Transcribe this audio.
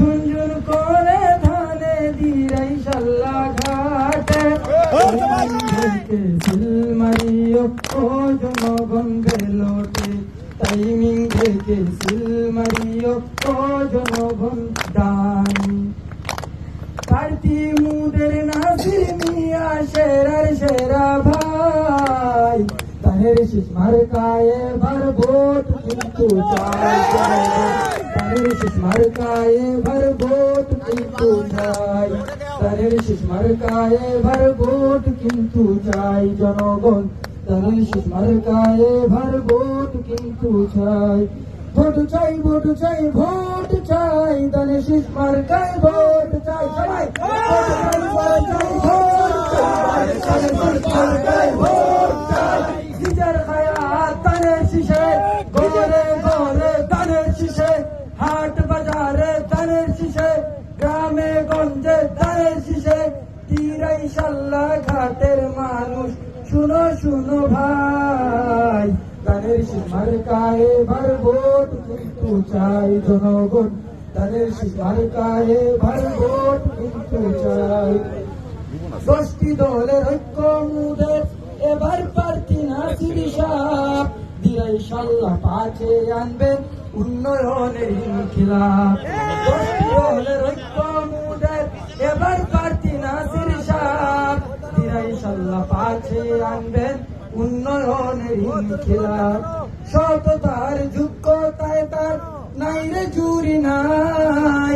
ঝুনঝুন করে ধানে দিরাই শাল্লা ঘাটে সিল মারিও ও জনগণ বেলোটে টাইমিং থেকে সিল মারিও ও জনগণ ডান কার্তি মুদের নাসির মিয়া শেরার সেরা ভাই তাহের শীষ মার্কায় ভর ভোট কিন্তু চাই তাহের শীষ মার্কায় ভর ভোট কিন্তু চাই তাহের শীষ মার্কায় ভর ভোট কিন্তু চাই জনগণ তাহের শীষ মার্কায় ভর ভোট কিন্তু চাই ভোট চাই ভোট চাই ভোট চাই তাহের শীষ মার্কায় ভোট চাই সবাই ভোট চাই ভোট চাই ভোট চাই নিজের খায়াত তানের শীষে ঘরে ঘরে তানের শীষে হাট বাজারে তানের শীষে গ্রামে গঞ্জে তানের শীষে দিরাই শাল্লা ঘাটের মানুষ শুনো শুনো ভাই তানের শীষ মার্কায় ভর ভোট কিন্তু চাই জনগণ তানের শীষ মার্কায় ভর ভোট কিন্তু চাই 10টি দলের ঐক্য মুদের এবার প্রার্থী নাসির সাহেব দিরাই শাল্লা পাছে আনবেন উন্নয়নের ইনকিলাব 10টি দলের ঐক্য মুদের এবার প্রার্থী নাসির সাহেব দিরাই শাল্লা পাছে আনবেন উন্নয়নের ইনকিলাব সততার যোগ্যতায় তার নাই রে জুরি নাই